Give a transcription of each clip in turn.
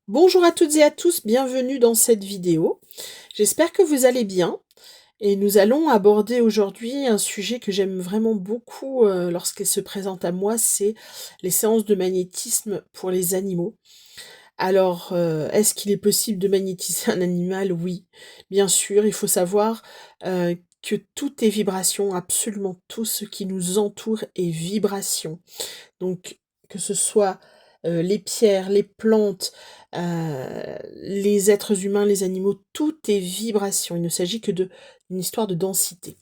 Bonjour à toutes et à tous, bienvenue dans cette vidéo. J'espère que vous allez bien et nous allons aborder aujourd'hui un sujet que j'aime vraiment beaucoup lorsqu'il se présente à moi, c'est les séances de magnétisme pour les animaux. Alors, est-ce qu'il est possible de magnétiser un animal? Oui, bien sûr, il faut savoir que tout est vibration, absolument tout ce qui nous entoure est vibration. Donc, que ce soit, les pierres, les plantes, les êtres humains, les animaux, tout est vibration. Il ne s'agit que d'une histoire de densité.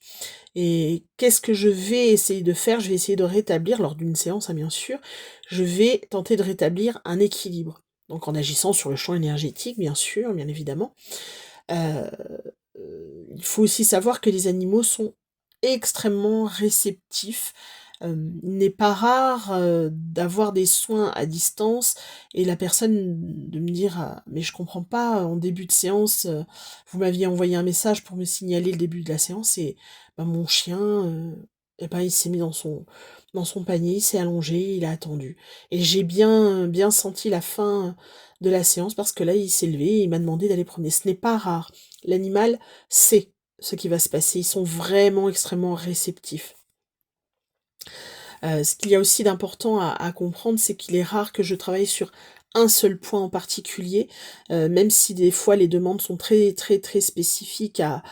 Et qu'est-ce que je vais essayer de faire? Je vais essayer de rétablir, lors d'une séance, hein, bien sûr, je vais tenter de rétablir un équilibre. Donc en agissant sur le champ énergétique, bien sûr, bien évidemment. Heu, il faut aussi savoir que les animaux sont extrêmement réceptifs. Il n'est pas rare, d'avoir des soins à distance et la personne de me dire: «Ah, mais je comprends pas, en début de séance, vous m'aviez envoyé un message pour me signaler le début de la séance et bah, mon chien, et ben, il s'est mis dans son panier, il s'est allongé, il a attendu» et j'ai bien senti la fin de la séance parce que là, il s'est levé et il m'a demandé d'aller promener. Ce n'est pas rare. L'animal sait ce qui va se passer. Ils sont vraiment extrêmement réceptifs. Ce qu'il y a aussi d'important à comprendre, c'est qu'il est rare que je travaille sur un seul point en particulier, même si des fois les demandes sont très, très, très spécifiques à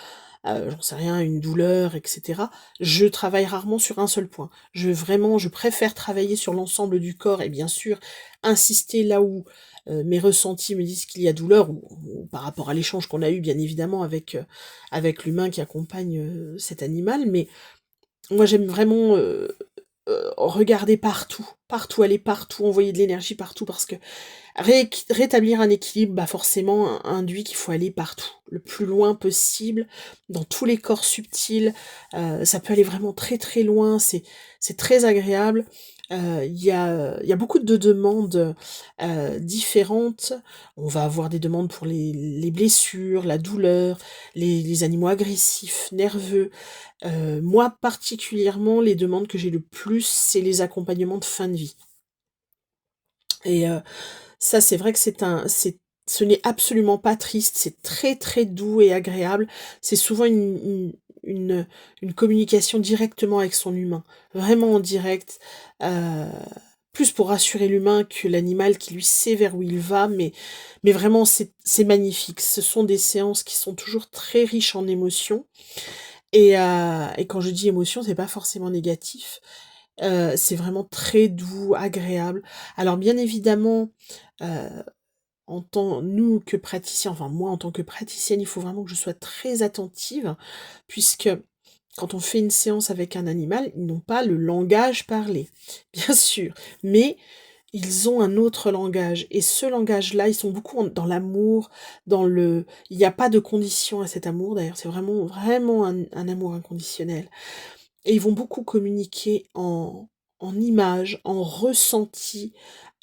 j'en sais rien, une douleur et cetera. Je travaille rarement sur un seul point. Je préfère travailler sur l'ensemble du corps et bien sûr insister là où, mes ressentis me disent qu'il y a douleur ou par rapport à l'échange qu'on a eu bien évidemment avec l'humain qui accompagne, cet animal. Mais moi j'aime vraiment, regarder partout, partout, aller partout, envoyer de l'énergie partout parce que rétablir un équilibre, bah, forcément induit qu'il faut aller partout, le plus loin possible, dans tous les corps subtils, ça peut aller vraiment très, très loin, c'est très agréable. Il y a beaucoup de demandes, différentes. On va avoir des demandes pour les blessures, la douleur, les animaux agressifs, nerveux. Moi particulièrement, les demandes que j'ai le plus, c'est les accompagnements de fin de vie et ça, c'est vrai que ce n'est absolument pas triste, c'est très, très doux et agréable. C'est souvent une communication directement avec son humain, vraiment en direct, heu, plus pour rassurer l'humain que l'animal qui lui sait vers où il va, mais vraiment c'est magnifique. Ce sont des séances qui sont toujours très riches en émotions et quand je dis émotions, c'est pas forcément négatif, c'est vraiment très doux, agréable. Alors bien évidemment, heu nous que praticiens, enfin moi en tant que praticienne, il faut vraiment que je sois très attentive, puisque quand on fait une séance avec un animal, ils n'ont pas le langage parlé, bien sûr, mais ils ont un autre langage et ce langage-là, ils sont beaucoup dans l'amour, il n'y a pas de condition à cet amour d'ailleurs, c'est vraiment, vraiment un amour inconditionnel. Et ils vont beaucoup communiquer en images, en ressentis,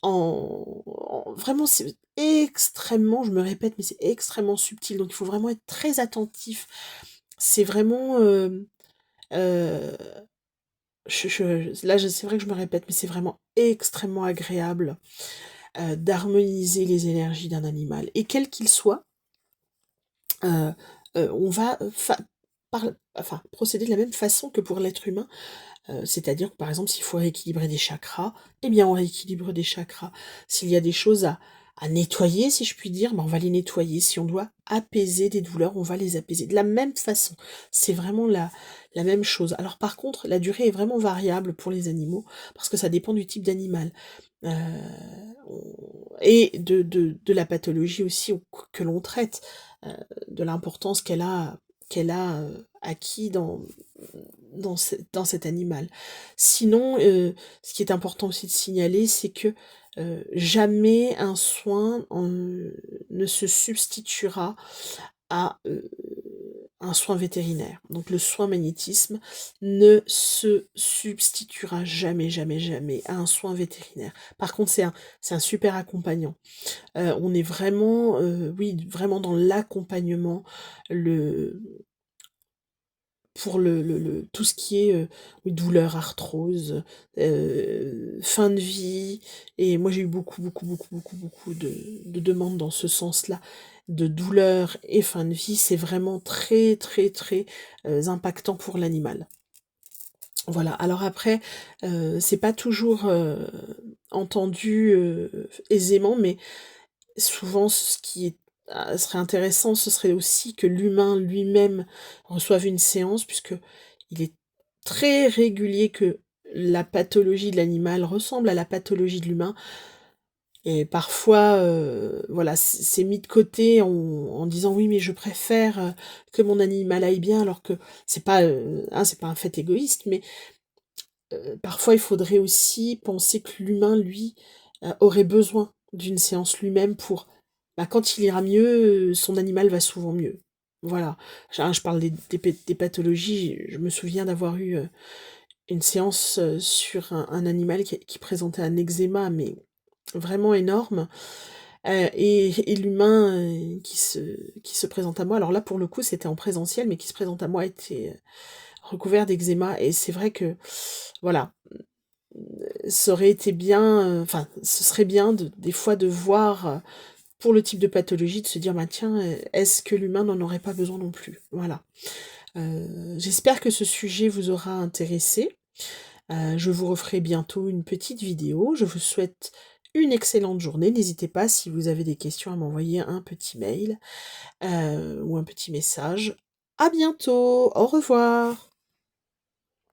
vraiment c'est extrêmement, je me répète, mais c'est extrêmement subtil, donc il faut vraiment être très attentif. C'est vraiment, heu, c'est vrai que je me répète, mais c'est vraiment extrêmement agréable, d'harmoniser les énergies d'un animal et quel qu'il soit, heu on va, procéder de la même façon que pour l'être humain. C'est-à-dire que, par exemple, s'il faut rééquilibrer des chakras, eh bien, on rééquilibre des chakras. S'il y a des choses à nettoyer, si je puis dire, ben, on va les nettoyer. Si on doit apaiser des douleurs, on va les apaiser. De la même façon, c'est vraiment la même chose. Alors par contre, la durée est vraiment variable pour les animaux, parce que ça dépend du type d'animal. Heu, et de la pathologie aussi que l'on traite, heu, de l'importance qu'elle a, acquis dans cet animal. Sinon, ce qui est important aussi de signaler, c'est que, jamais un soin ne se substituera à, un soin vétérinaire. Donc le soin magnétisme ne se substituera jamais, jamais, jamais à un soin vétérinaire. Par contre, c'est un super accompagnant. On est vraiment, oui, vraiment dans l'accompagnement, le pour tout ce qui est, oui, douleur, arthrose, fin de vie et moi j'ai eu beaucoup, beaucoup, beaucoup, beaucoup, beaucoup de demandes dans ce sens-là, de douleur et fin de vie. C'est vraiment très, très, très, impactant pour l'animal. Voilà, alors après, c'est pas toujours, entendu, aisément, mais souvent ce qui est serait intéressant, ce serait aussi que l'humain lui-même reçoive une séance puisque il est très régulier que la pathologie de l'animal ressemble à la pathologie de l'humain et parfois, voilà, c'est mis de côté en disant: «Oui, mais je préfère, que mon animal aille bien», alors que c'est pas un fait égoïste, mais parfois, il faudrait aussi penser que l'humain, lui, aurait besoin d'une séance lui-même pour, bah, quand il ira mieux, son animal va souvent mieux. Voilà. Je parle des pathologies, je me souviens d'avoir eu, une séance, sur un animal qui présentait un eczéma, mais vraiment énorme, et l'humain, qui se présente à moi, alors là, pour le coup, c'était en présentiel, mais qui se présente à moi était, recouvert d'eczéma et c'est vrai que, voilà, ça aurait été bien, enfin, ce serait bien des fois de voir, pour le type de pathologie, de se dire: «Bah, tiens, est-ce que l'humain n'en aurait pas besoin non plus?» Voilà. J'espère que ce sujet vous aura intéressé. Je vous referai bientôt une petite vidéo. Je vous souhaite une excellente journée. N'hésitez pas, si vous avez des questions, à m'envoyer un petit mail, ou un petit message. À bientôt! Au revoir!